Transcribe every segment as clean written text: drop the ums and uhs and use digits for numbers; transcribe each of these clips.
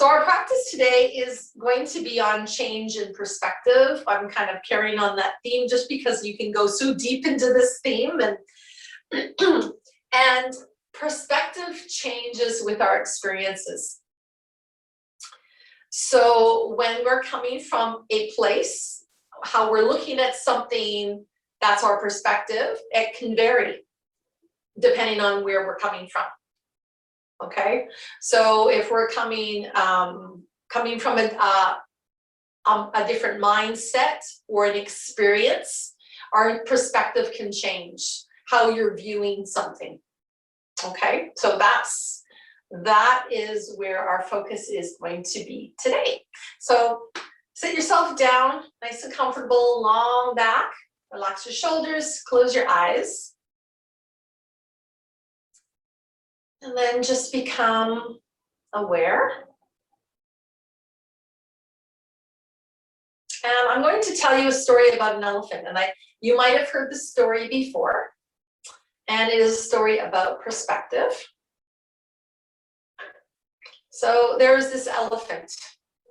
So our practice today is going to be on change in perspective. I'm kind of carrying on that theme just because you can go so deep into this theme, and perspective changes with our experiences. So when we're coming from a place, how we're looking at something, that's our perspective. It can vary depending on where we're coming from. Okay, so if we're coming from a different mindset or an experience, our perspective can change how you're viewing something. Okay, so that is where our focus is going to be today. So sit yourself down, nice and comfortable, long back, relax your shoulders, close your eyes. And then just become aware. And I'm going to tell you a story about an elephant. And you might have heard this story before. And it is a story about perspective. So there was this elephant,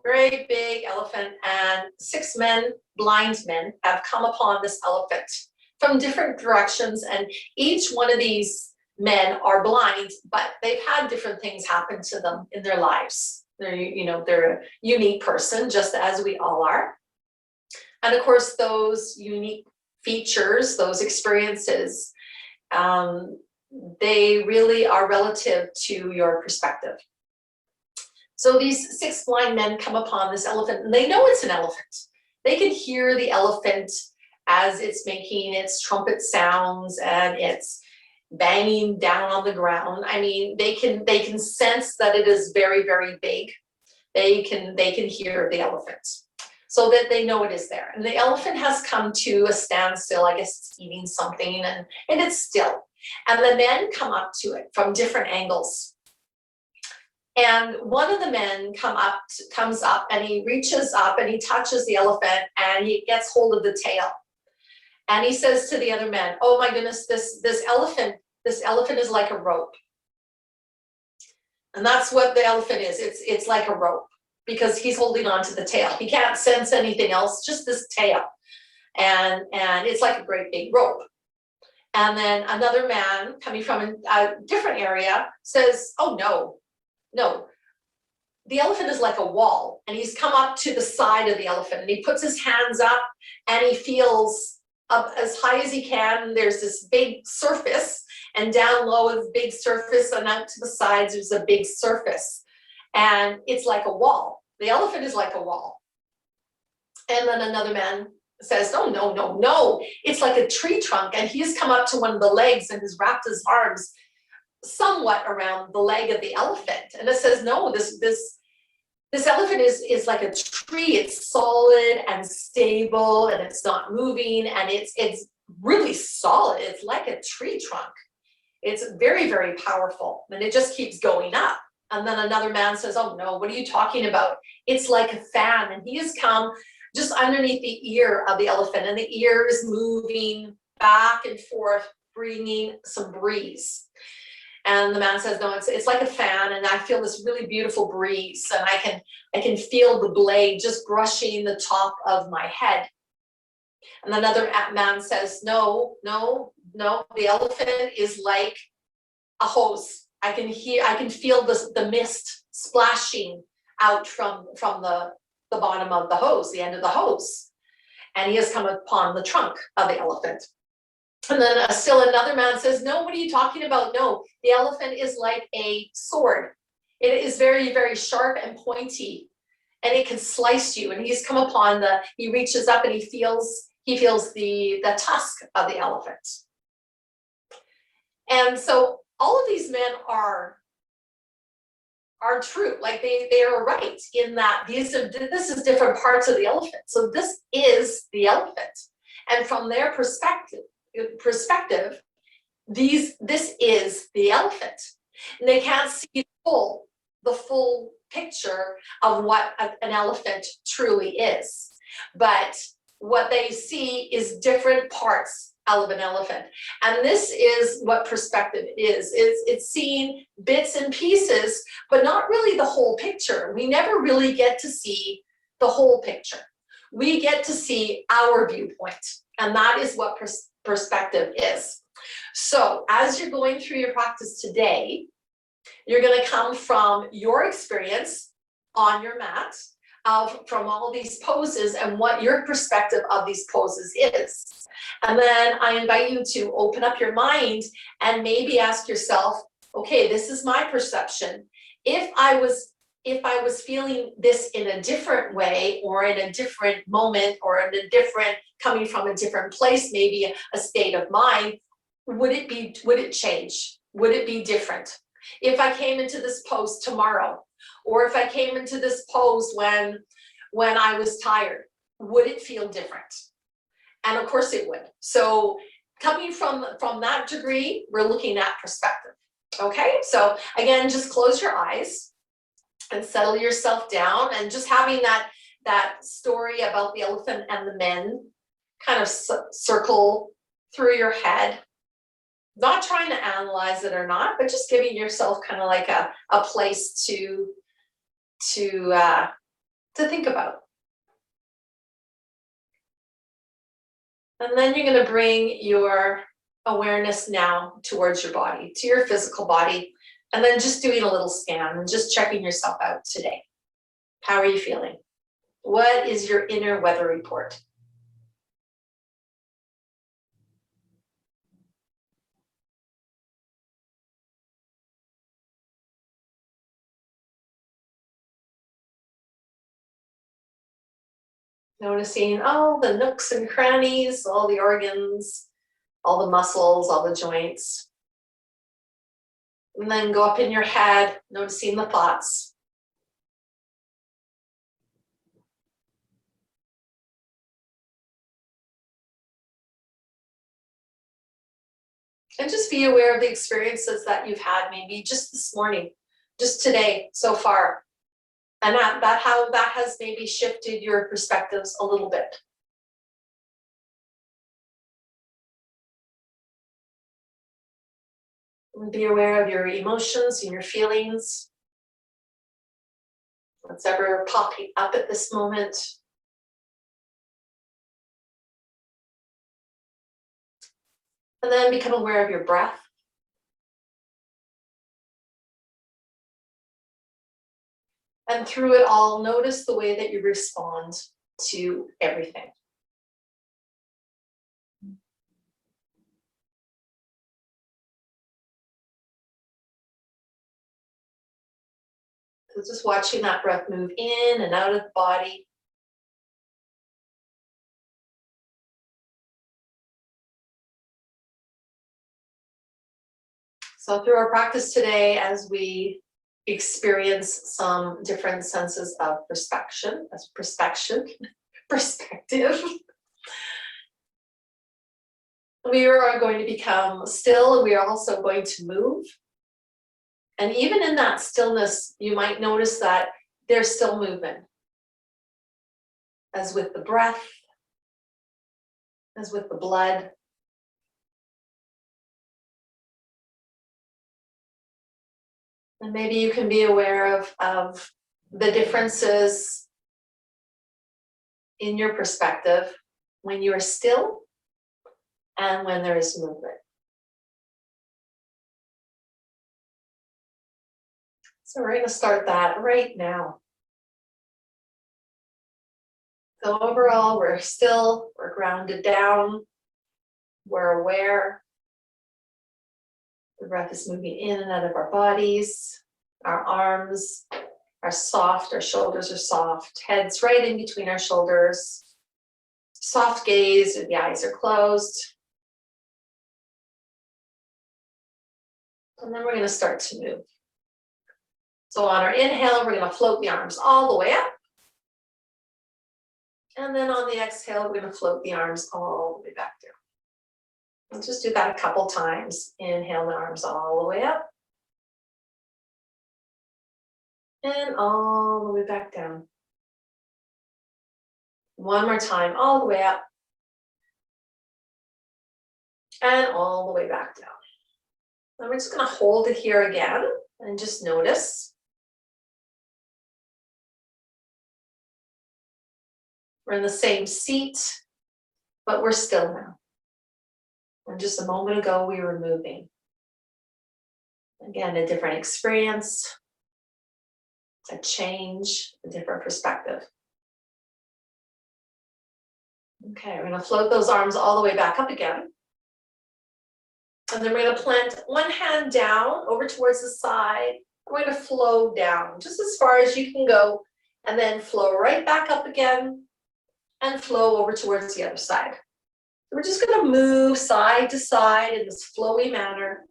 very big elephant, and 6 men, blind men, have come upon this elephant from different directions. And each one of these men are blind, but they've had different things happen to them in their lives. They're a unique person, just as we all are. And of course, those unique features, those experiences, they really are relative to your perspective. So these 6 blind men come upon this elephant, and they know it's an elephant. They can hear the elephant as it's making its trumpet sounds and it's banging down on the ground. I mean, they can sense that it is very, very big. They can hear the elephant, so that they know it is there. And the elephant has come to a standstill. I guess it's eating something, and it's still. And the men come up to it from different angles. And one of the men comes up and he reaches up and he touches the elephant and he gets hold of the tail. And he says to the other man, "Oh my goodness, this elephant is like a rope." And that's what the elephant is. It's like a rope, because he's holding on to the tail. He can't sense anything else, just this tail. And it's like a great big rope. And then another man coming from a different area says, "Oh no, the elephant is like a wall." And he's come up to the side of the elephant and he puts his hands up and he feels up as high as he can. There's this big surface, and down low is a big surface, and out to the sides there's a big surface. And it's like a wall. The elephant is like a wall. And then another man says, "Oh, no, it's like a tree trunk." And he's come up to one of the legs and has wrapped his arms somewhat around the leg of the elephant. And it says, "No, this elephant is like a tree. It's solid and stable, and it's not moving, and it's really solid. It's like a tree trunk. It's very, very powerful, and it just keeps going up." And then another man says, "Oh no, what are you talking about? It's like a fan." And he has come just underneath the ear of the elephant, and the ear is moving back and forth, bringing some breeze. And the man says, "No, it's like a fan, and I feel this really beautiful breeze, and I can feel the blade just brushing the top of my head." And another man says, "No, the elephant is like a hose. I can feel the mist splashing out from the bottom of the hose, the end of the hose." And he has come upon the trunk of the elephant. And then still another man says, "No, what are you talking about? No, the elephant is like a sword. It is very, very sharp and pointy, and it can slice you." And he's come upon he reaches up and he feels the tusk of the elephant. And so all of these men are true. Like they are right in that this is different parts of the elephant. So this is the elephant. And from their perspective, this is the elephant. And they can't see the full picture of what an elephant truly is. But what they see is different parts of an elephant. And this is what perspective is. It's seeing bits and pieces, but not really the whole picture. We never really get to see the whole picture. We get to see our viewpoint, and that is what perspective is. So as you're going through your practice today, you're going to come from your experience on your mat, from all these poses and what your perspective of these poses is. And then I invite you to open up your mind and maybe ask yourself, okay, this is my perception. If I was feeling this in a different way, or in a different moment, or in a different, coming from a different place, maybe a state of mind, would it change? Would it be different? If I came into this pose tomorrow, or if I came into this pose when I was tired, would it feel different? And of course it would. So coming from that degree, we're looking at perspective. Okay, so again, just close your eyes and settle yourself down, and just having that story about the elephant and the men kind of circle through your head. Not trying to analyze it or not, but just giving yourself kind of like a place to think about. And then you're going to bring your awareness now towards your body, to your physical body, and then just doing a little scan and just checking yourself out today. How are you feeling? What is your inner weather report? Noticing all the nooks and crannies, all the organs, all the muscles, all the joints. And then go up in your head, noticing the thoughts. And just be aware of the experiences that you've had, maybe just this morning, just today, so far. And how that has maybe shifted your perspectives a little bit. And be aware of your emotions and your feelings. What's ever popping up at this moment. And then become aware of your breath. And through it all, notice the way that you respond to everything. So just watching that breath move in and out of the body. So through our practice today, as we experience some different senses of perspective, we are going to become still, and we are also going to move. And even in that stillness, you might notice that there's still movement. As with the breath, as with the blood. And maybe you can be aware of the differences in your perspective when you are still and when there is movement. So we're going to start that right now. So overall, we're still, we're grounded down, we're aware. The breath is moving in and out of our bodies. Our arms are soft, our shoulders are soft, head's right in between our shoulders. Soft gaze, and the eyes are closed. And then we're going to start to move. So on our inhale, we're going to float the arms all the way up. And then on the exhale, we're going to float the arms all the way back down. Let's just do that a couple times. Inhale the arms all the way up. And all the way back down. One more time, all the way up. and all the way back down. And we're just gonna hold it here again and just notice. We're in the same seat, but we're still now. And just a moment ago, we were moving. Again, a different experience, a change, a different perspective. Okay, we're gonna float those arms all the way back up again. And then we're gonna plant one hand down over towards the side. We're gonna flow down just as far as you can go, and then flow right back up again and flow over towards the other side. We're just gonna move side to side in this flowy manner.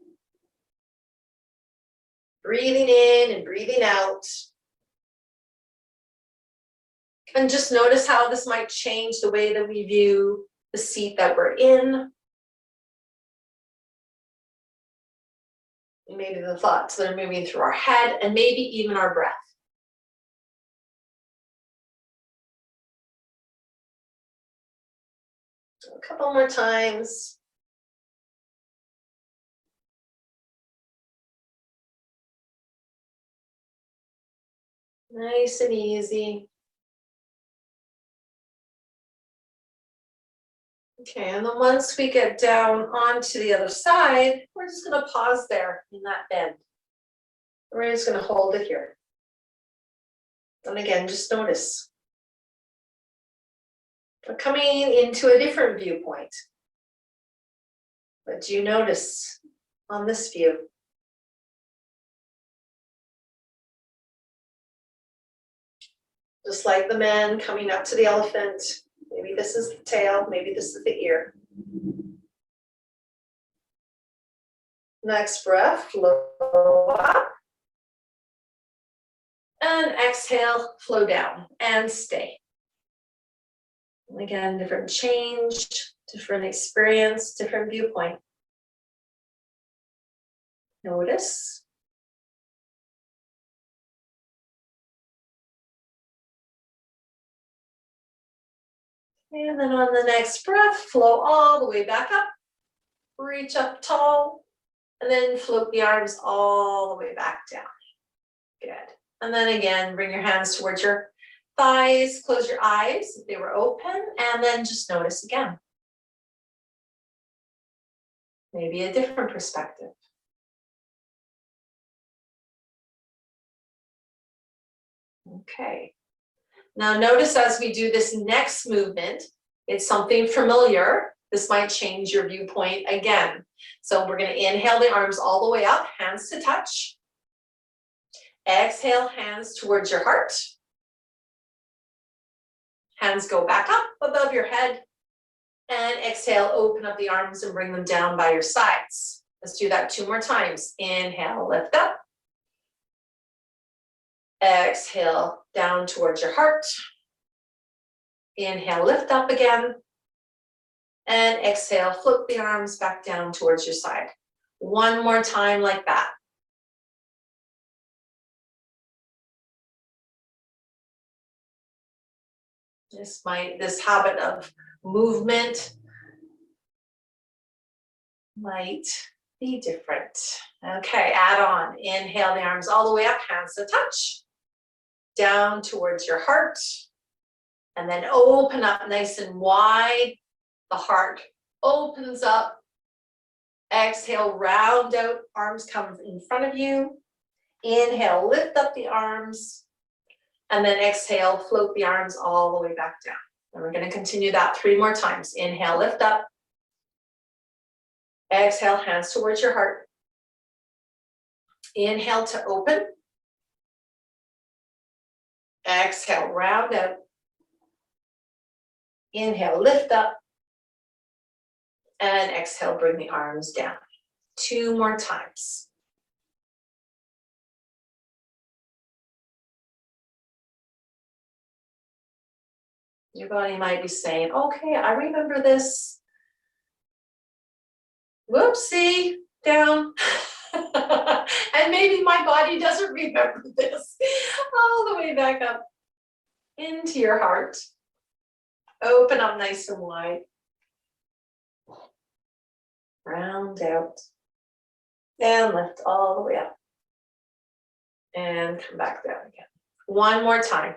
Breathing in and breathing out. And just notice how this might change the way that we view the seat that we're in. Maybe the thoughts that are moving through our head, and maybe even our breath. So a couple more times. Nice and easy. Okay, and then once we get down onto the other side, we're just gonna pause there in that bend. We're just gonna hold it here. And again, just notice. We're coming into a different viewpoint. What do you notice on this view? Just like the man coming up to the elephant, maybe this is the tail, maybe this is the ear. Next breath, flow up. And exhale, flow down and stay. And again, different change, different experience, different viewpoint. Notice. And then on the next breath, flow all the way back up. Reach up tall, and then float the arms all the way back down. Good. And then again, bring your hands towards your thighs, close your eyes if they were open, and then just notice again. Maybe a different perspective. Okay. Now notice as we do this next movement, it's something familiar. This might change your viewpoint again. So we're going to inhale the arms all the way up, hands to touch. Exhale, hands towards your heart. Hands go back up above your head. And exhale, open up the arms and bring them down by your sides. Let's do that 2 more times. Inhale, lift up. Exhale, down towards your heart. Inhale, lift up again. And exhale, float the arms back down towards your side. 1 more time like that. This habit of movement might be different. Okay, add on. Inhale the arms all the way up, hands to touch. Down towards your heart. And then open up nice and wide. The heart opens up. Exhale, round out, arms come in front of you. Inhale, lift up the arms. And then exhale, float the arms all the way back down. And we're going to continue that 3 more times. Inhale, lift up. Exhale, hands towards your heart. Inhale to open. Exhale, round out. Inhale, lift up. And exhale, bring the arms down. 2 more times. Your body might be saying, okay, I remember this. Whoopsie, down. And maybe my body doesn't remember this. All the way back up into your heart. Open up nice and wide. round out, and lift all the way up. And come back down again. One more time.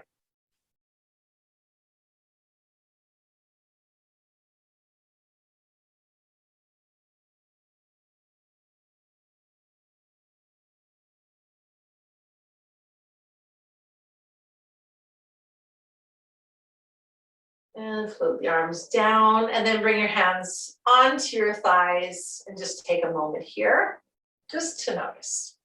And float the arms down, and then bring your hands onto your thighs and just take a moment here, just to notice.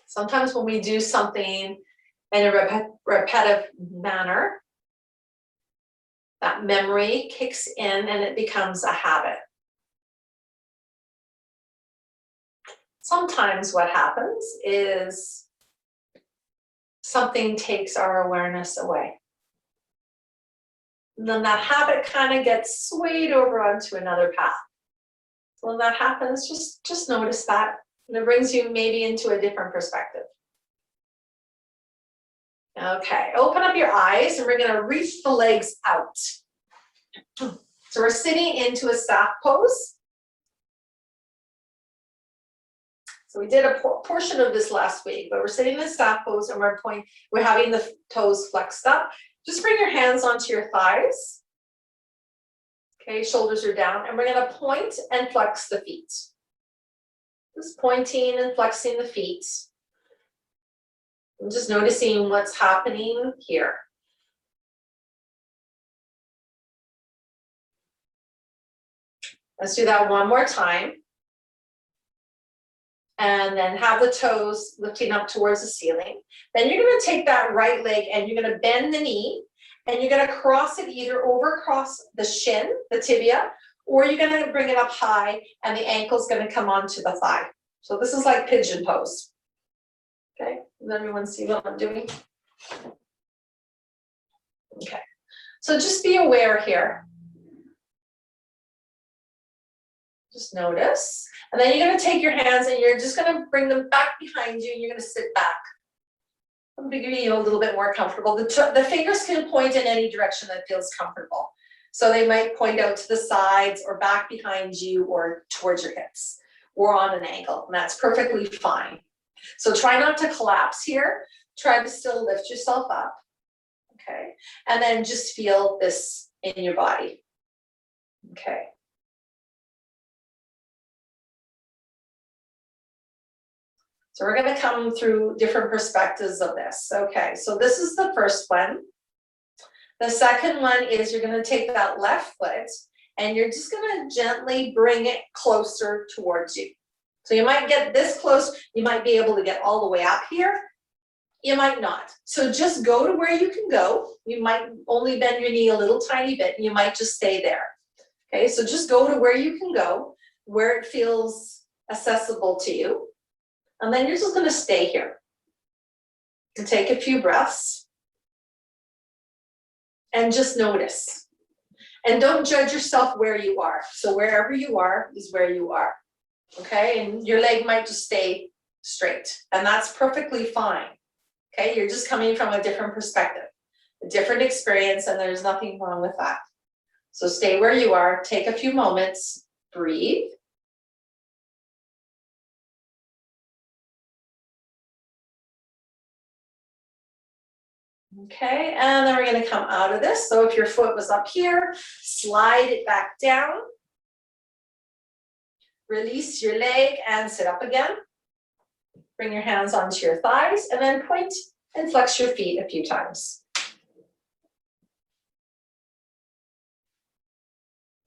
Sometimes when we do something in a repetitive manner, that memory kicks in and it becomes a habit. Sometimes what happens is something takes our awareness away. And then that habit kind of gets swayed over onto another path. So when that happens, just notice that. And it brings you maybe into a different perspective. Okay, open up your eyes and we're gonna reach the legs out. So we're sitting into a staff pose. So we did a portion of this last week, but we're sitting in the staff pose and we're having the toes flexed up. Just bring your hands onto your thighs. Okay, shoulders are down, and we're gonna point and flex the feet. Just pointing and flexing the feet. I'm just noticing what's happening here. Let's do that one more time. And then have the toes lifting up towards the ceiling. Then you're gonna take that right leg and you're gonna bend the knee and you're gonna cross it either over across the shin, the tibia, or you're gonna bring it up high and the ankle's gonna come onto the thigh. So this is like pigeon pose. Okay, does everyone see what I'm doing? Okay, so just be aware here. Just notice. And then you're gonna take your hands and you're just gonna bring them back behind you and you're gonna sit back. I'm gonna give you a little bit more comfortable. The fingers can point in any direction that feels comfortable. So they might point out to the sides or back behind you or towards your hips or on an angle, and that's perfectly fine. So try not to collapse here. Try to still lift yourself up, okay? And then just feel this in your body, okay? So we're gonna come through different perspectives of this. Okay, so this is the first one. The second one is you're gonna take that left foot and you're just gonna gently bring it closer towards you. So you might get this close, you might be able to get all the way up here, you might not. So just go to where you can go. You might only bend your knee a little tiny bit, and you might just stay there. Okay, so just go to where you can go, where it feels accessible to you. And then you're just gonna stay here and take a few breaths and just notice. And don't judge yourself where you are. So wherever you are is where you are, okay? And your leg might just stay straight, and that's perfectly fine, okay? You're just coming from a different perspective, a different experience, and there's nothing wrong with that. So stay where you are, take a few moments, breathe. Okay, and then we're gonna come out of this. So if your foot was up here, slide it back down. Release your leg and sit up again. Bring your hands onto your thighs and then point and flex your feet a few times.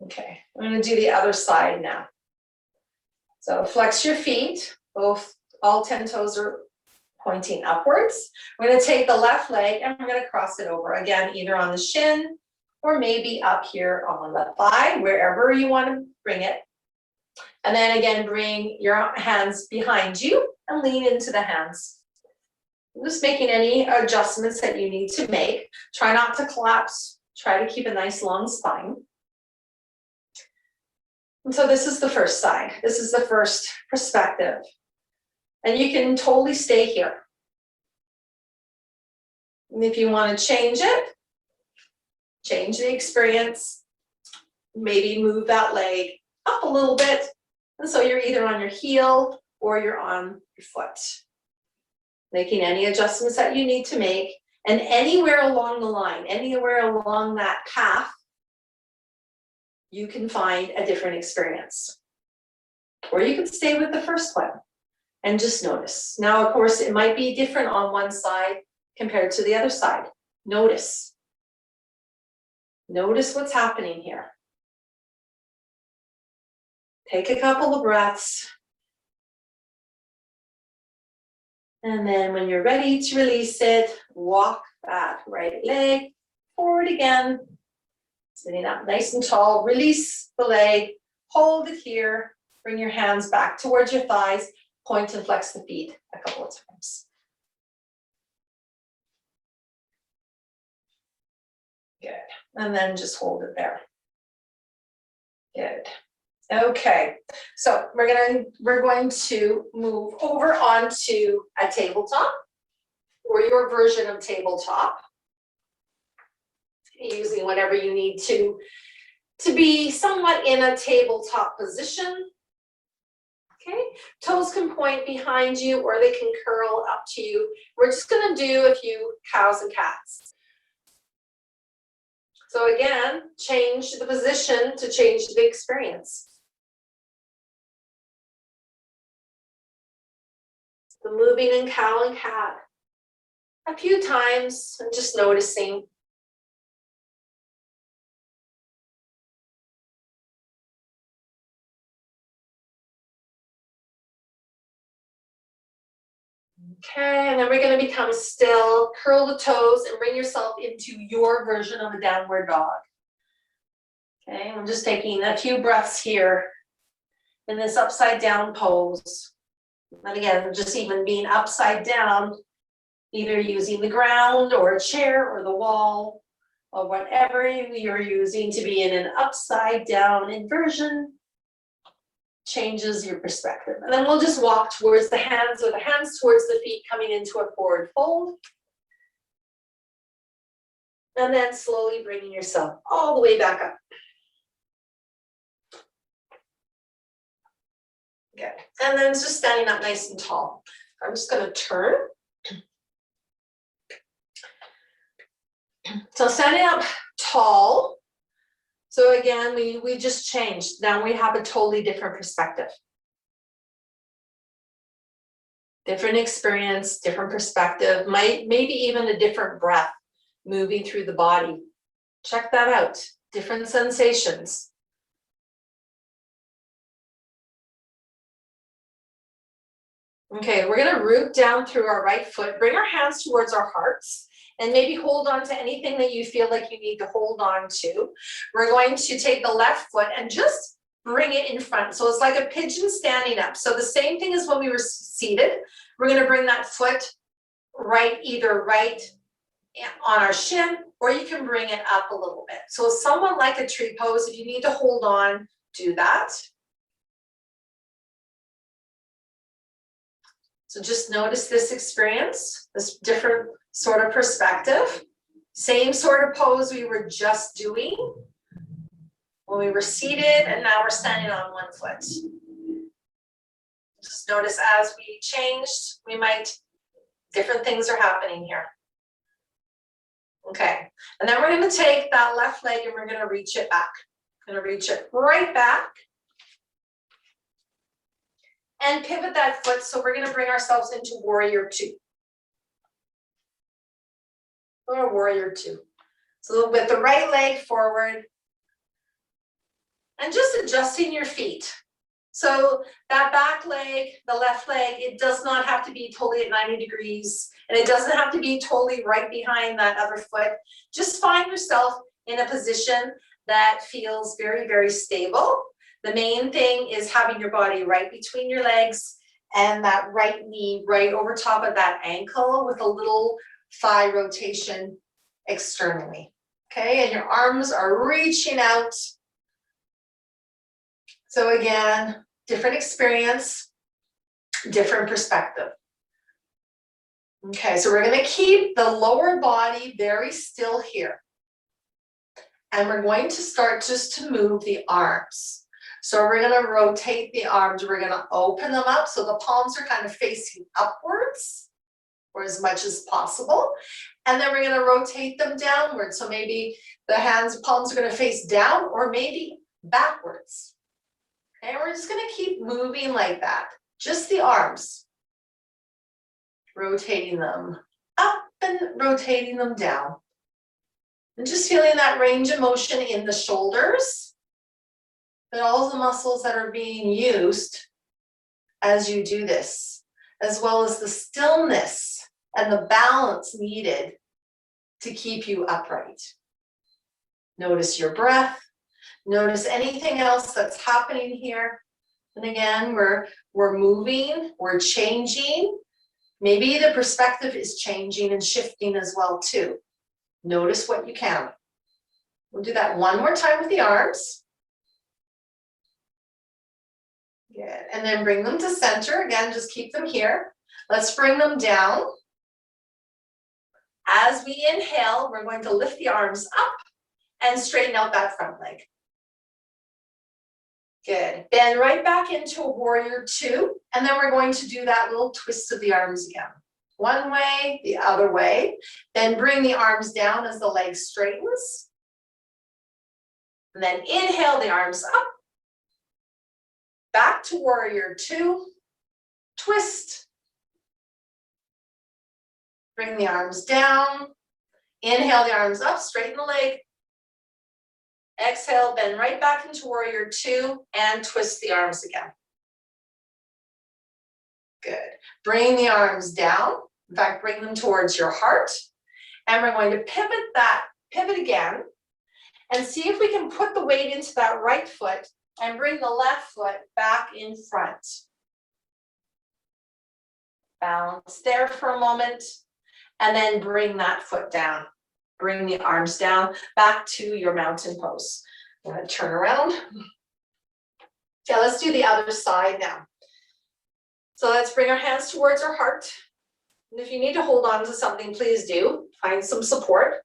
Okay, I'm gonna do the other side now. So flex your feet, all 10 toes are pointing upwards. We're gonna take the left leg and we're gonna cross it over again, either on the shin or maybe up here on the thigh, wherever you want to bring it. And then again, bring your hands behind you and lean into the hands. Just making any adjustments that you need to make. Try not to collapse. Try to keep a nice long spine. And so this is the first side. This is the first perspective. And you can totally stay here. And if you want to change it, change the experience, maybe move that leg up a little bit. And so you're either on your heel or you're on your foot. Making any adjustments that you need to make, and anywhere along the line, anywhere along that path, you can find a different experience. Or you can stay with the first one and just notice. Now, of course, it might be different on one side compared to the other side. Notice. Notice what's happening here. Take a couple of breaths. And then when you're ready to release it, walk that right leg forward again. Sitting up nice and tall, release the leg, hold it here, bring your hands back towards your thighs, point and flex the feet a couple of times. Good, and then just hold it there. Good. Okay, so we're going to move over onto a tabletop or your version of tabletop, using whatever you need to be somewhat in a tabletop position. Okay, toes can point behind you or they can curl up to you. We're just going to do a few cows and cats. So again, change the position to change the experience. The moving in cow and cat a few times and just noticing. Okay, and then we're going to become still, curl the toes and bring yourself into your version of a downward dog. Okay, I'm just taking a few breaths here in this upside down pose. And again, just even being upside down, either using the ground or a chair or the wall or whatever you're using to be in an upside down inversion changes your perspective. And then we'll just walk towards the hands or the hands towards the feet, coming into a forward fold. And then slowly bringing yourself all the way back up. Good. And then just standing up nice and tall. I'm just going to turn. So standing up tall. So again, we just changed. Now we have a totally different perspective. Different experience, different perspective, maybe even a different breath moving through the body. Check that out. Different sensations. Okay, we're going to root down through our right foot, bring our hands towards our hearts, and maybe hold on to anything that you feel like you need to hold on to. We're going to take the left foot and just bring it in front. So it's like a pigeon standing up. So the same thing as when we were seated. We're going to bring that foot either right on our shin, or you can bring it up a little bit. So somewhat like a tree pose. If you need to hold on, do that. So just notice this experience, this different sort of perspective. Same sort of pose we were just doing when we were seated, and now we're standing on one foot. Just notice as we changed, different things are happening here. Okay, and then we're going to take that left leg and we're going to reach it back. I'm going to reach it right back. And pivot that foot, so we're going to bring ourselves into warrior two. Or warrior two. So with the right leg forward. And just adjusting your feet. So that back leg, the left leg, it does not have to be totally at 90 degrees. And it doesn't have to be totally right behind that other foot. Just find yourself in a position that feels very, very stable. The main thing is having your body right between your legs and that right knee right over top of that ankle with a little thigh rotation externally. Okay, and your arms are reaching out. So again, different experience, different perspective. Okay, so we're gonna keep the lower body very still here. And we're going to start just to move the arms. So we're gonna rotate the arms, we're gonna open them up so the palms are kind of facing upwards or as much as possible. And then we're gonna rotate them downwards. So maybe the palms are gonna face down or maybe backwards. And we're just gonna keep moving like that, just the arms. Rotating them up and rotating them down. And just feeling that range of motion in the shoulders, but all the muscles that are being used as you do this, as well as the stillness and the balance needed to keep you upright. Notice your breath, notice anything else that's happening here. And again, we're moving, we're changing. Maybe the perspective is changing and shifting as well too. Notice what you can. We'll do that one more time with the arms. Good, and then bring them to center. Again, just keep them here. Let's bring them down. As we inhale, we're going to lift the arms up and straighten out that front leg. Good, bend right back into a warrior two, and then we're going to do that little twist of the arms again. One way, the other way. Then bring the arms down as the leg straightens. And then inhale the arms up. Back to warrior two. Twist. Bring the arms down. Inhale the arms up, straighten the leg. Exhale, bend right back into warrior two and twist the arms again. Good. Bring the arms down. In fact, bring them towards your heart. And we're going to pivot again, and see if we can put the weight into that right foot and bring the left foot back in front. Balance there for a moment, and then bring that foot down. Bring the arms down back to your mountain pose. I'm going to turn around. Okay, let's do the other side now. So let's bring our hands towards our heart. And if you need to hold on to something, please do. Find some support.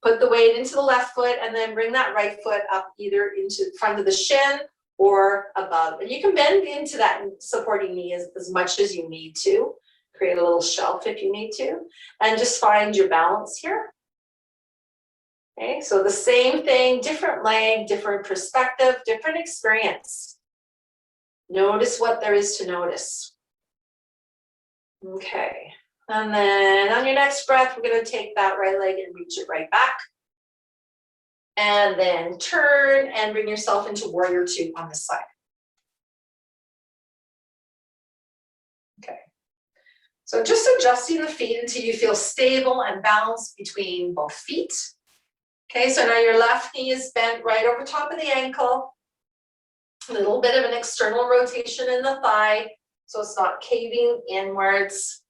Put the weight into the left foot and then bring that right foot up either into front of the shin or above. And you can bend into that supporting knee as much as you need to. Create a little shelf if you need to. And just find your balance here. Okay, so the same thing, different leg, different perspective, different experience. Notice what there is to notice. Okay, and then on your next breath, we're going to take that right leg and reach it right back. And then turn and bring yourself into warrior two on this side. Okay, so just adjusting the feet until you feel stable and balanced between both feet. Okay, so now your left knee is bent right over top of the ankle. A little bit of an external rotation in the thigh, so it's not caving inwards.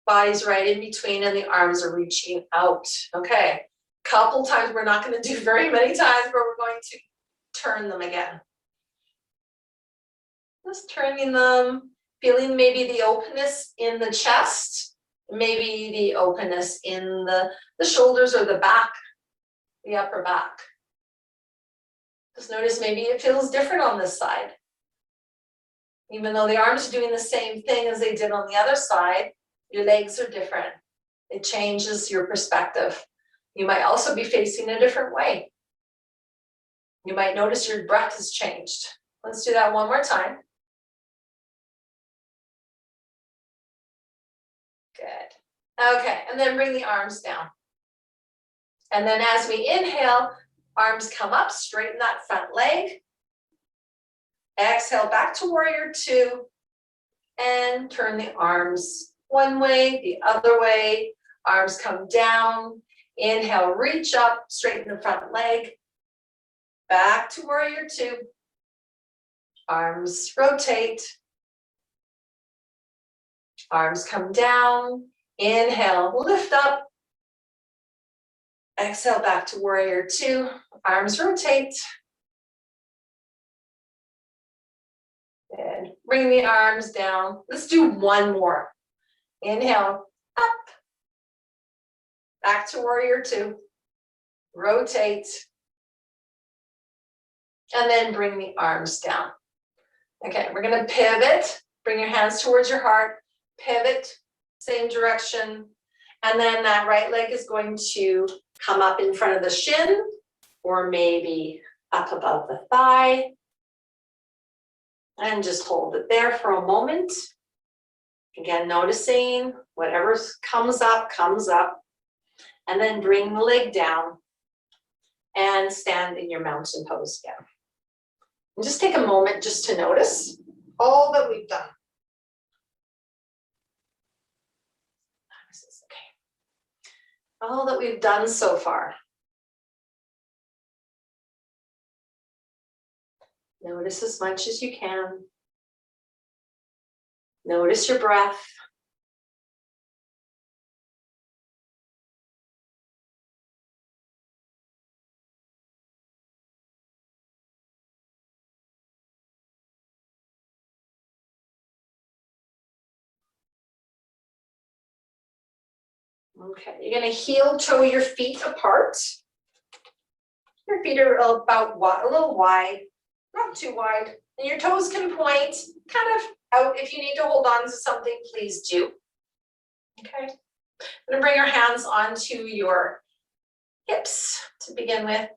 Body's right in between and the arms are reaching out. Okay, couple times, we're not going to do very many times, but we're going to turn them again. Just turning them, feeling maybe the openness in the chest, maybe the openness in the shoulders or the back, the upper back. Just notice maybe it feels different on this side. Even though the arms are doing the same thing as they did on the other side, your legs are different. It changes your perspective. You might also be facing a different way. You might notice your breath has changed. Let's do that one more time. Good. Okay, and then bring the arms down. And then as we inhale, arms come up, straighten that front leg. Exhale back to warrior two. And turn the arms one way, the other way. Arms come down. Inhale, reach up, straighten the front leg. Back to warrior two. Arms rotate. Arms come down. Inhale, lift up. Exhale back to warrior two. Arms rotate. And bring the arms down. Let's do one more. Inhale, up. Back to warrior two. Rotate. And then bring the arms down. Okay, we're gonna pivot. Bring your hands towards your heart. Pivot, same direction. And then that right leg is going to come up in front of the shin, or maybe up above the thigh. And just hold it there for a moment. Again, noticing whatever comes up, comes up. And then bring the leg down and stand in your mountain pose again. And just take a moment just to notice all that we've done. Okay. All that we've done so far. Notice as much as you can. Notice your breath. Okay, you're gonna heel toe your feet apart. Your feet are about a little wide, not too wide. And your toes can point kind of out. If you need to hold on to something, please do. Okay, I'm gonna bring your hands onto your hips to begin with,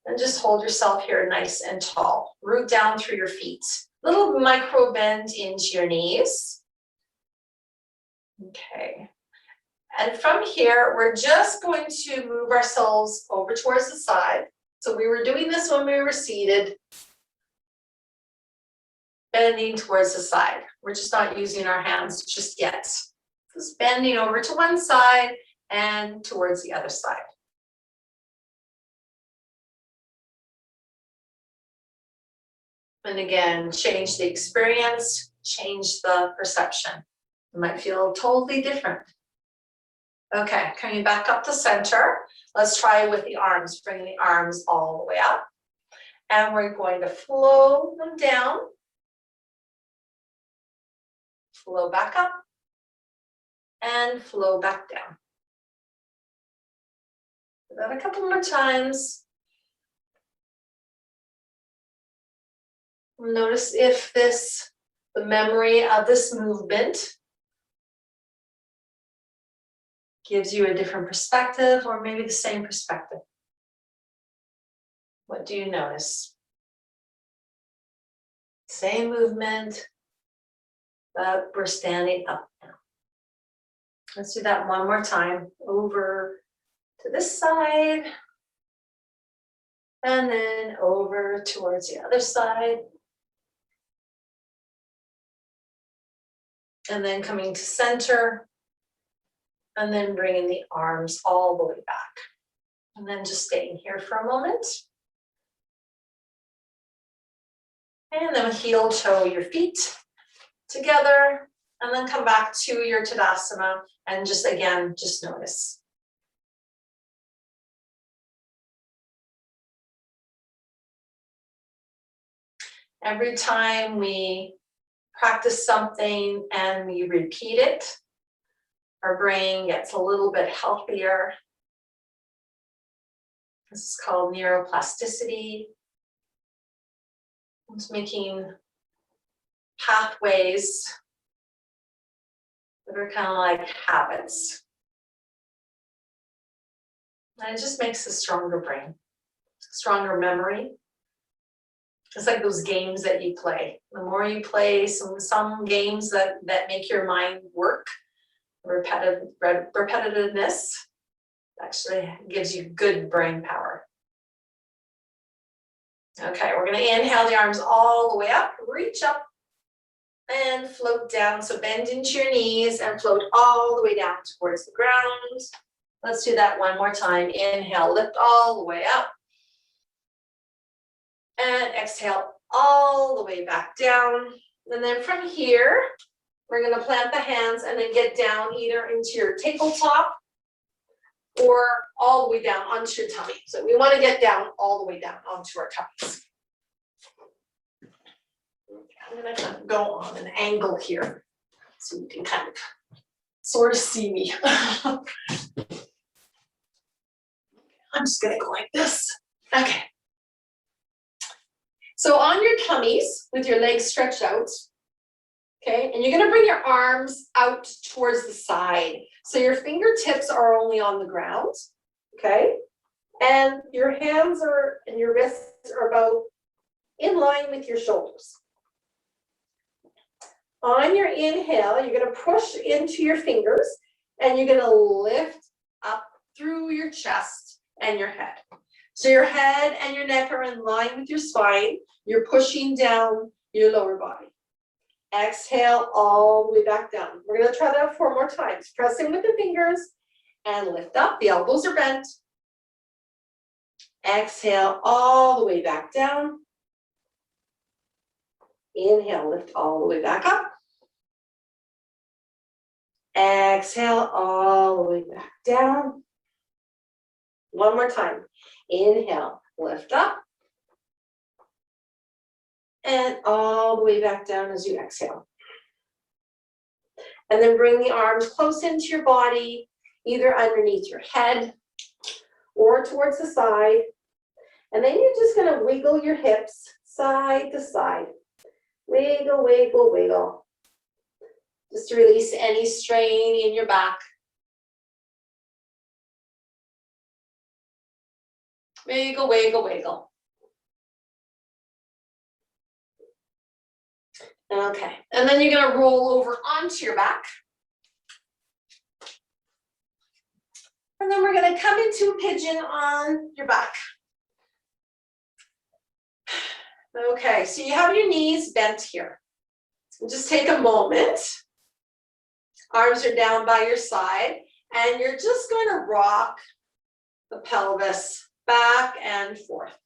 and just hold yourself here nice and tall. Root down through your feet. Little micro bend into your knees. Okay. And from here, we're just going to move ourselves over towards the side. So we were doing this when we were seated, bending towards the side. We're just not using our hands just yet. Just bending over to one side and towards the other side. And again, change the experience, change the perception. It might feel totally different. Okay, coming back up to center. Let's try with the arms, bringing the arms all the way up. And we're going to flow them down. Flow back up. And flow back down. Do that a couple more times. Notice if the memory of this movement gives you a different perspective, or maybe the same perspective. What do you notice? Same movement, but we're standing up now. Let's do that one more time. Over to this side, and then over towards the other side. And then coming to center, and then bringing the arms all the way back. And then just staying here for a moment. And then heel toe your feet together, and then come back to your Tadasana, and just again, just notice. Every time we practice something and we repeat it, our brain gets a little bit healthier. This is called neuroplasticity. It's making pathways that are kind of like habits. And it just makes a stronger brain, stronger memory. It's like those games that you play. The more you play some games that make your mind work, repetitiveness actually gives you good brain power. Okay, we're going to inhale the arms all the way up, reach up and float down. So bend into your knees and float all the way down towards the ground. Let's do that one more time. Inhale, lift all the way up. And exhale all the way back down. And then from here, we're going to plant the hands and then get down either into your tabletop or all the way down onto your tummy. So we want to get down all the way down onto our tummies. Okay, I'm going to go on an angle here so we can kind of sort of see me. I'm just gonna go like this. Okay. So on your tummies with your legs stretched out, okay, and you're gonna bring your arms out towards the side. So your fingertips are only on the ground, okay? And your hands and your wrists are about in line with your shoulders. On your inhale, you're gonna push into your fingers and you're gonna lift up through your chest and your head. So your head and your neck are in line with your spine. You're pushing down your lower body. Exhale all the way back down. We're gonna try that 4 more times. Press in with the fingers and lift up. The elbows are bent. Exhale all the way back down. Inhale, lift all the way back up. Exhale all the way back down. 1 more time. Inhale, lift up. And all the way back down as you exhale. And then bring the arms close into your body, either underneath your head or towards the side. And then you're just gonna wiggle your hips side to side. Wiggle, wiggle, wiggle. Just to release any strain in your back. Wiggle, wiggle, wiggle. Okay, and then you're gonna roll over onto your back. And then we're gonna come into a pigeon on your back. Okay, so you have your knees bent here. Just take a moment. Arms are down by your side, and you're just going to rock the pelvis back and forth.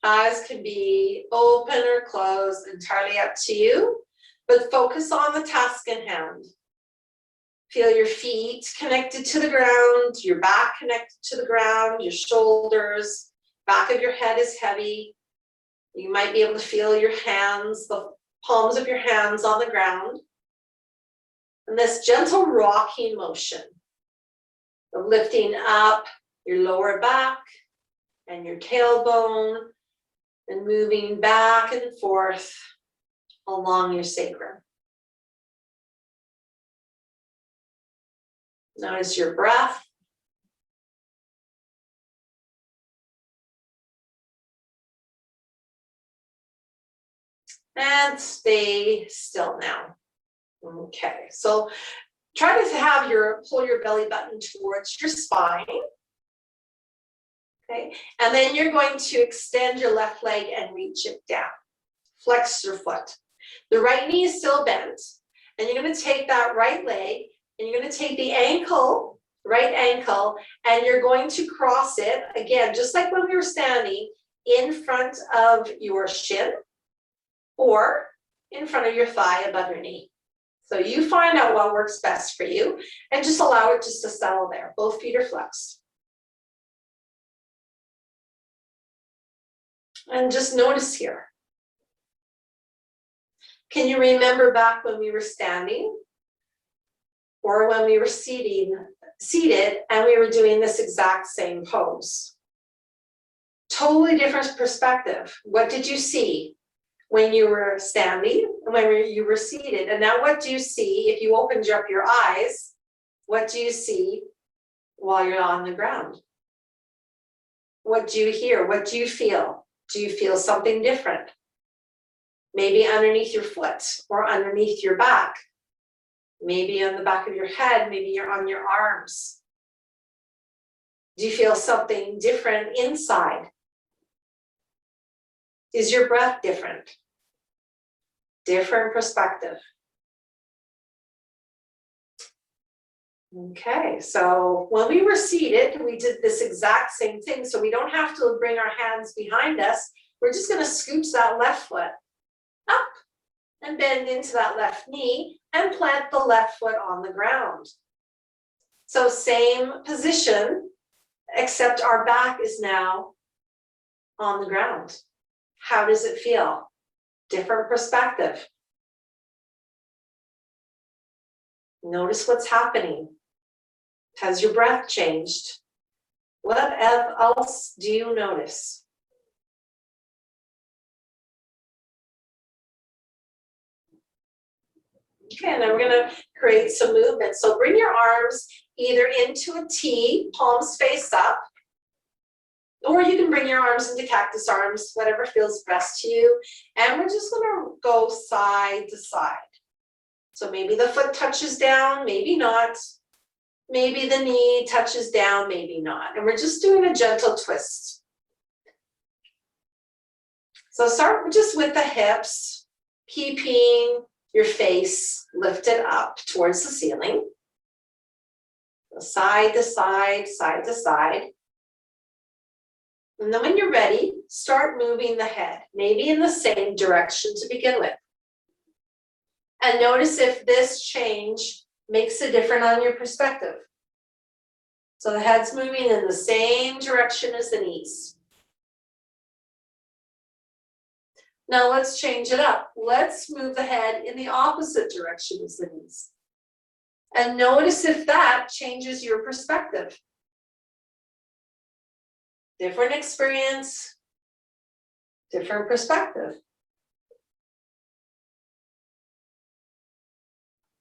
Eyes can be open or closed, entirely up to you, but focus on the task in hand. Feel your feet connected to the ground, your back connected to the ground, your shoulders, back of your head is heavy. You might be able to feel your hands, the palms of your hands on the ground. And this gentle rocking motion of lifting up your lower back and your tailbone and moving back and forth along your sacrum. Notice your breath. And stay still now. Okay, so try to have pull your belly button towards your spine. Okay, and then you're going to extend your left leg and reach it down. Flex your foot. The right knee is still bent, and you're going to take that right leg, and you're going to take the ankle, right ankle, and you're going to cross it, again, just like when we were standing, in front of your shin, or in front of your thigh above your knee. So you find out what works best for you and just allow it just to settle there. Both feet are flexed. And just notice here. Can you remember back when we were standing or when we were seated and we were doing this exact same pose? Totally different perspective. What did you see when you were standing and when you were seated? And now what do you see if you opened up your eyes? What do you see while you're on the ground? What do you hear? What do you feel? Do you feel something different? Maybe underneath your foot or underneath your back. Maybe on the back of your head, maybe you're on your arms. Do you feel something different inside? Is your breath different? Different perspective. Okay, so when we were seated, we did this exact same thing. So we don't have to bring our hands behind us. We're just going to scooch that left foot up and bend into that left knee and plant the left foot on the ground. So same position, except our back is now on the ground. How does it feel? Different perspective. Notice what's happening. Has your breath changed? What else do you notice? Okay, and then we're gonna create some movement. So bring your arms either into a T, palms face up, or you can bring your arms into cactus arms, whatever feels best to you. And we're just gonna go side to side. So maybe the foot touches down, maybe not. Maybe the knee touches down, maybe not. And we're just doing a gentle twist. So start just with the hips, keeping your face lifted up towards the ceiling. Side to side, side to side. And then when you're ready, start moving the head, maybe in the same direction to begin with. And notice if this change makes a difference on your perspective. So the head's moving in the same direction as the knees. Now let's change it up. Let's move the head in the opposite direction as the knees. And notice if that changes your perspective. Different experience, different perspective.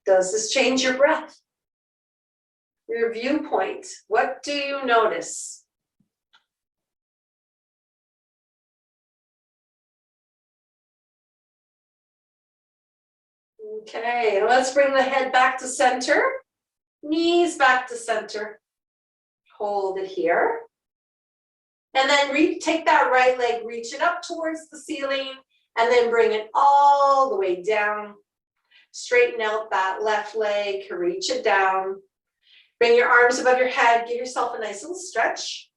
Does this change your breath? Your viewpoint? What do you notice? Okay, let's bring the head back to center, knees back to center. Hold it here. And then take that right leg, reach it up towards the ceiling, and then bring it all the way down. Straighten out that left leg, reach it down. Bring your arms above your head, give yourself a nice little stretch.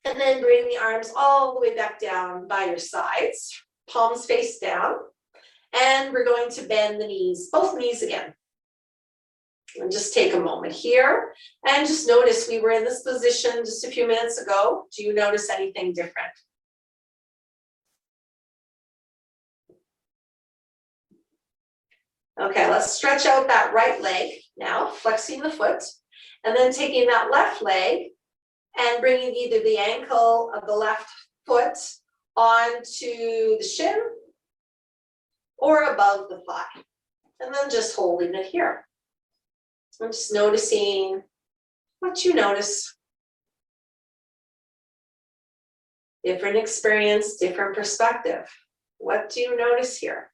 And then bring the arms all the way back down by your sides, palms face down. And we're going to bend the knees, both knees again. And just take a moment here and just notice we were in this position just a few minutes ago. Do you notice anything different? Okay, let's stretch out that right leg now, flexing the foot, and then taking that left leg and bringing either the ankle of the left foot onto the shin or above the thigh, and then just holding it here. I'm just noticing what you notice. Different experience, different perspective. What do you notice here?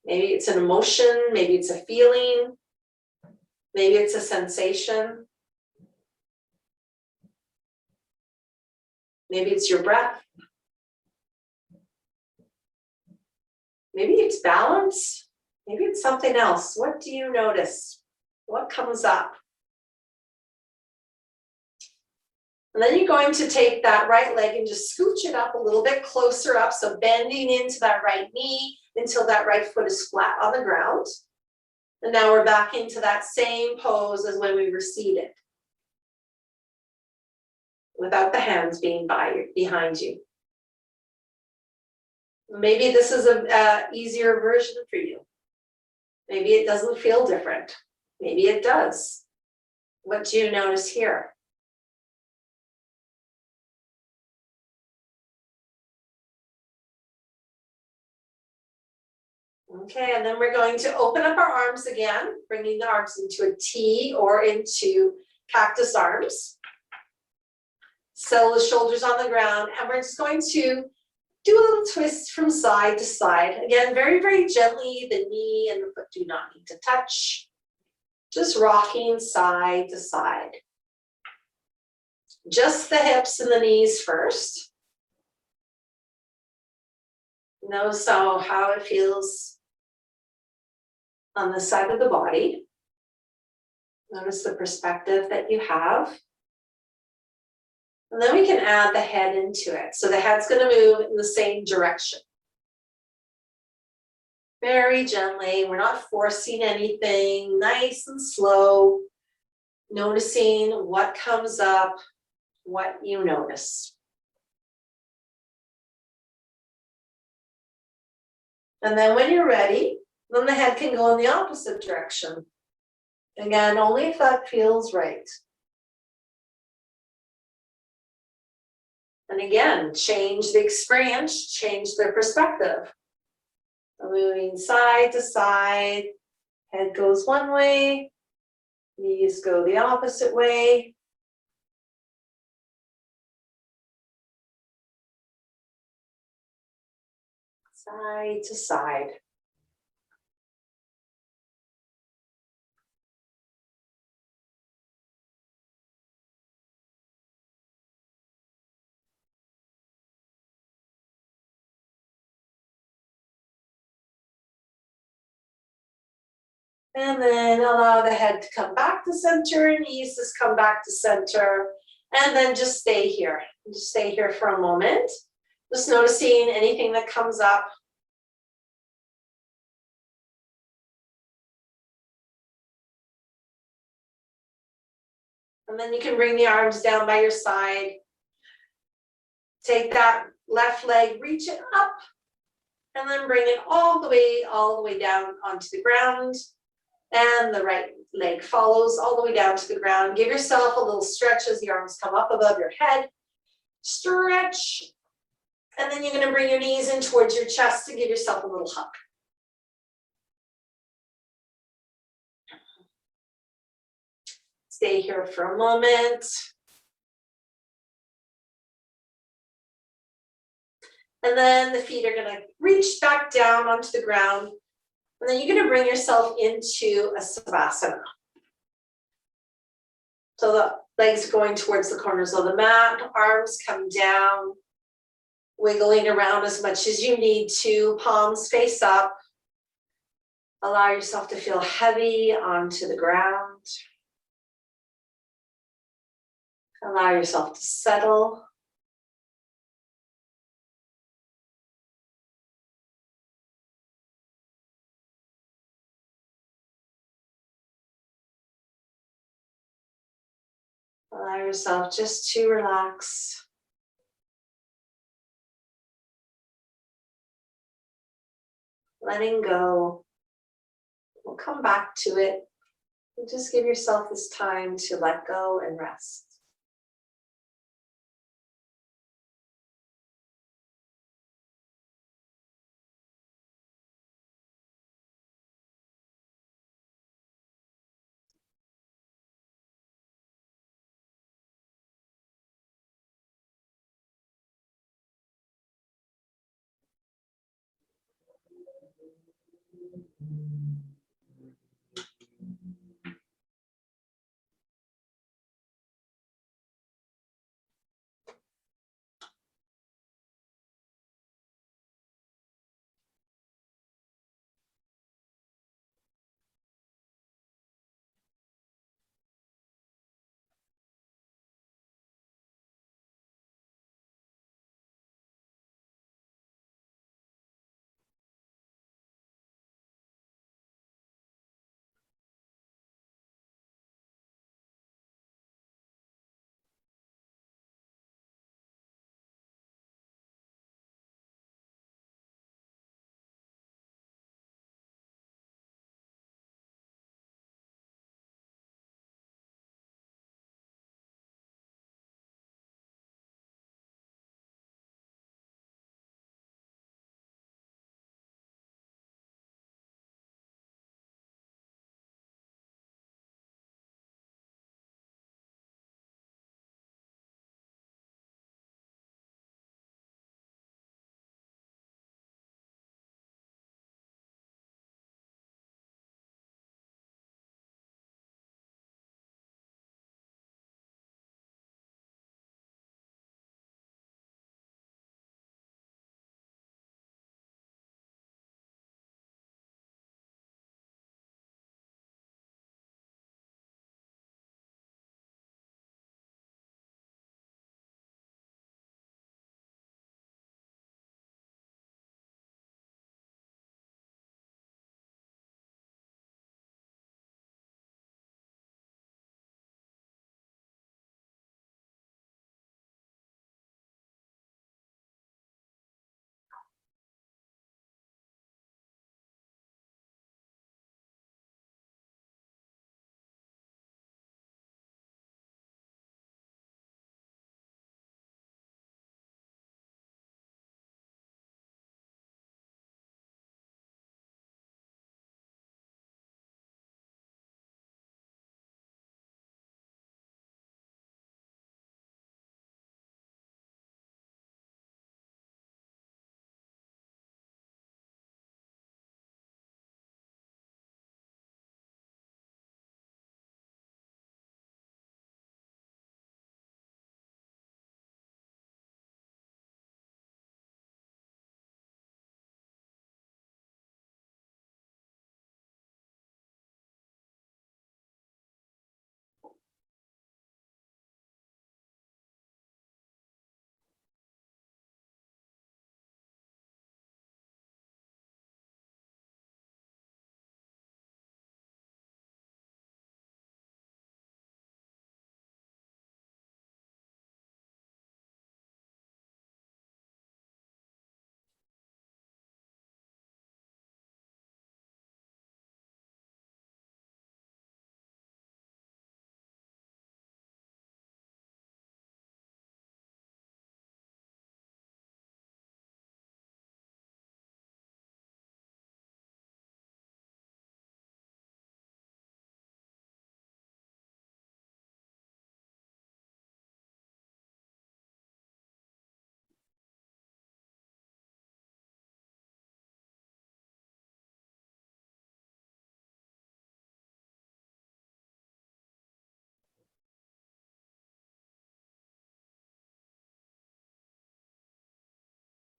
Maybe it's an emotion, maybe it's a feeling, maybe it's a sensation. Maybe it's your breath. Maybe it's balance. Maybe it's something else. What do you notice? What comes up? And then you're going to take that right leg and just scooch it up a little bit closer up. So bending into that right knee until that right foot is flat on the ground. And now we're back into that same pose as when we were seated, without the hands being behind you. Maybe this is a easier version for you. Maybe it doesn't feel different. Maybe it does. What do you notice here? Okay, and then we're going to open up our arms again, bringing the arms into a T or into cactus arms. Settle the shoulders on the ground, and we're just going to do a little twist from side to side. Again, very, very gently, the knee and the foot do not need to touch. Just rocking side to side. Just the hips and the knees first. Notice how it feels on the side of the body. Notice the perspective that you have. And then we can add the head into it. So the head's going to move in the same direction. Very gently. We're not forcing anything. Nice and slow. Noticing what comes up, what you notice. And then when you're ready, then the head can go in the opposite direction. Again, only if that feels right. And again, change the experience, change the perspective. So moving side to side, head goes one way, knees go the opposite way. Side to side. And then allow the head to come back to center, knees just come back to center, and then just stay here. Just stay here for a moment. Just noticing anything that comes up. And then you can bring the arms down by your side. Take that left leg, reach it up, and then bring it all the way down onto the ground. And the right leg follows all the way down to the ground. Give yourself a little stretch as the arms come up above your head. Stretch. And then you're going to bring your knees in towards your chest to give yourself a little hug. Stay here for a moment. And then the feet are going to reach back down onto the ground. And then you're going to bring yourself into a Savasana. So the legs going towards the corners of the mat, arms come down, wiggling around as much as you need to, palms face up. Allow yourself to feel heavy onto the ground. Allow yourself to settle. Allow yourself just to relax. Letting go. We'll come back to it. And just give yourself this time to let go and rest.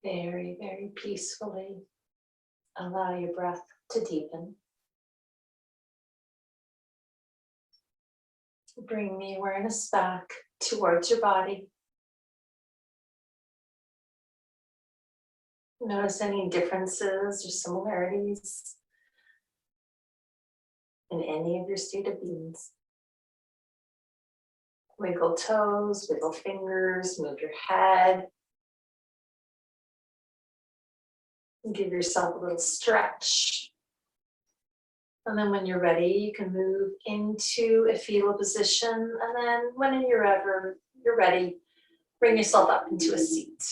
Very, very peacefully. Allow your breath to deepen. Bring the awareness back towards your body. Notice any differences or similarities in any of your state of beings. Wiggle toes, wiggle fingers, move your head. Give yourself a little stretch. And then when you're ready, you can move into a fetal position. And then when you're ready, bring yourself up into a seat.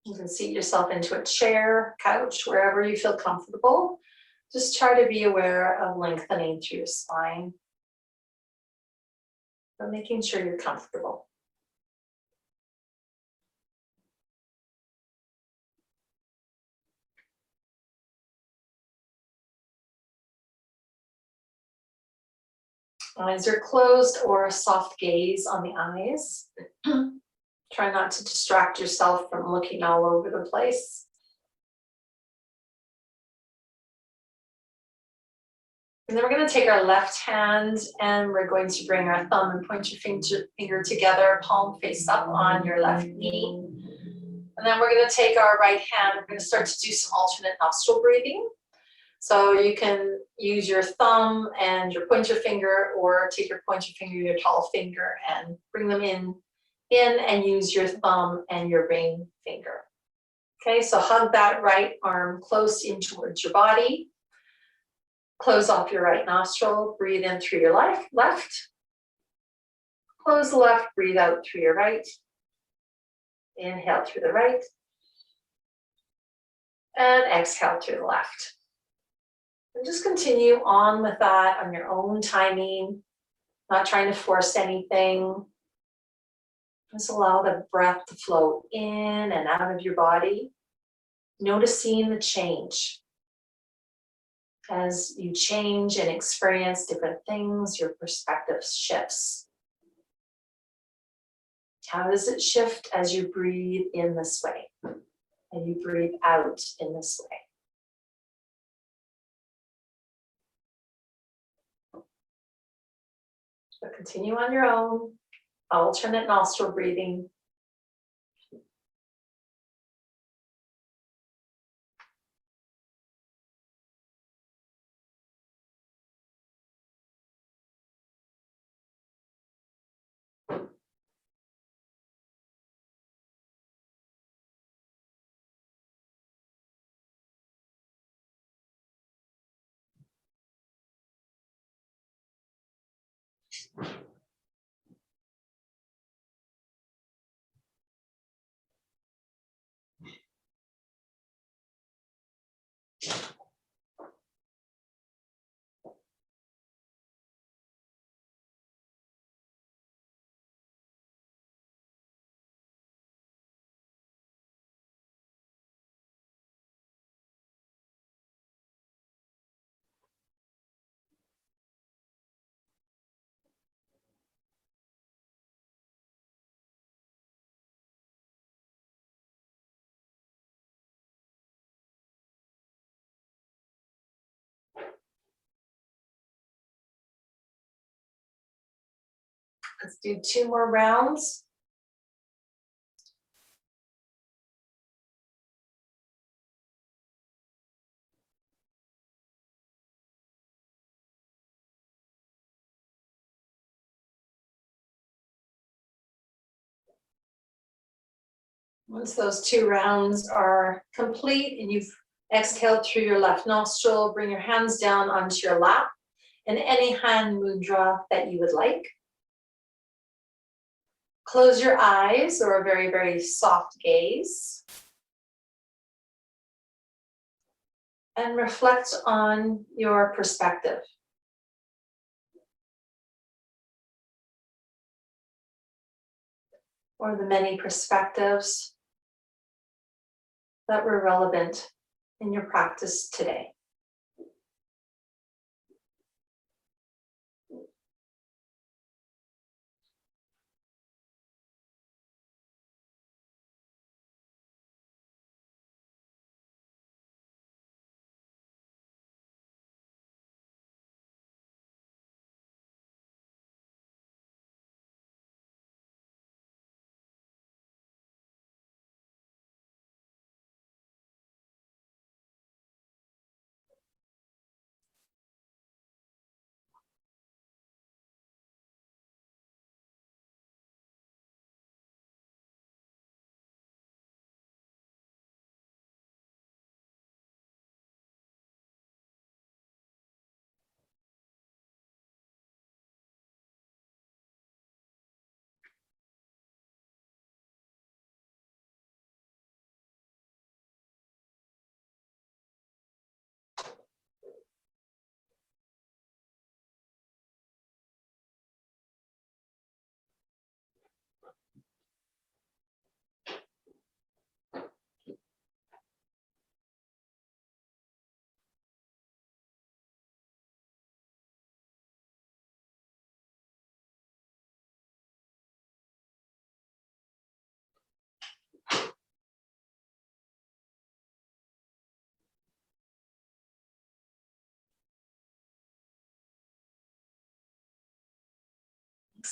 You can seat yourself into a chair, couch, wherever you feel comfortable. Just try to be aware of lengthening through your spine, but making sure you're comfortable. Eyes are closed or a soft gaze on the eyes. Try not to distract yourself from looking all over the place. And then we're going to take our left hand and we're going to bring our thumb and pointer finger together, palm face up on your left knee. And then we're going to take our right hand, we're going to start to do some alternate nostril breathing. So you can use your thumb and your pointer finger, or take your pointer finger, your tall finger, and bring them in and use your thumb and your ring finger. Okay, so hug that right arm close in towards your body. Close off your right nostril, breathe in through your left. Close the left, breathe out through your right. Inhale through the right. And exhale through the left. And just continue on with that on your own timing, not trying to force anything. Just allow the breath to flow in and out of your body, noticing the change. As you change and experience different things, your perspective shifts. How does it shift as you breathe in this way and you breathe out in this way? So continue on your own, alternate nostril breathing. Let's do 2 more rounds. Once those 2 rounds are complete and you've exhaled through your left nostril, bring your hands down onto your lap in any hand mudra that you would like. Close your eyes or a very, very soft gaze. And reflect on your perspective. Or the many perspectives that were relevant in your practice today.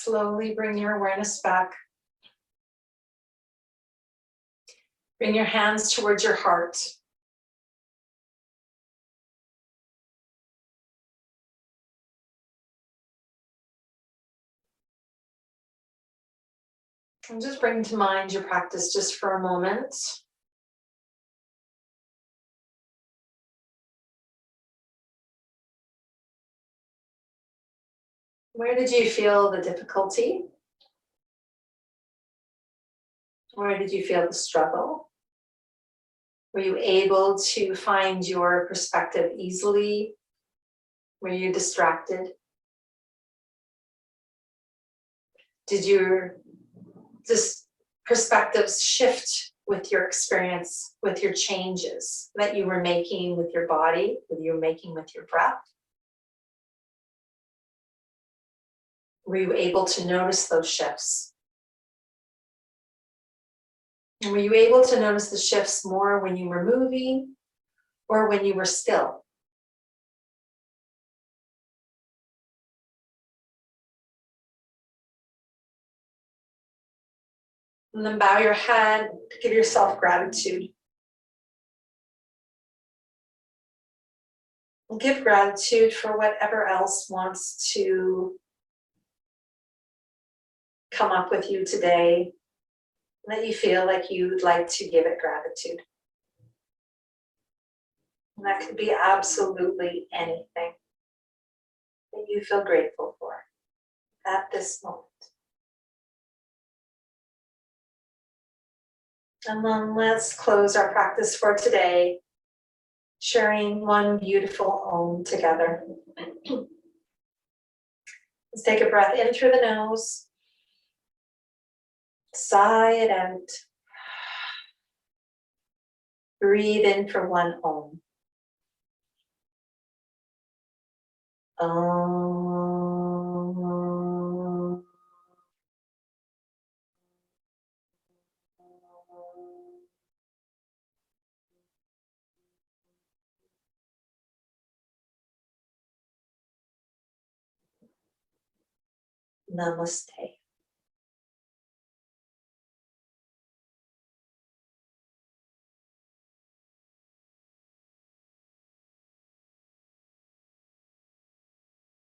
Slowly bring your awareness back. Bring your hands towards your heart. And just bring to mind your practice just for a moment. Where did you feel the difficulty? Where did you feel the struggle? Were you able to find your perspective easily? Were you distracted? Did your perspectives shift with your experience, with your changes that you were making with your body, that you were making with your breath? Were you able to notice those shifts? And were you able to notice the shifts more when you were moving or when you were still? And then bow your head, give yourself gratitude. And give gratitude for whatever else wants to come up with you today that you feel like you'd like to give it gratitude. And that could be absolutely anything that you feel grateful for at this moment. And then let's close our practice for today, sharing one beautiful Om together. Let's take a breath in through the nose. Sigh it out. Breathe in for one Om. Om. Namaste.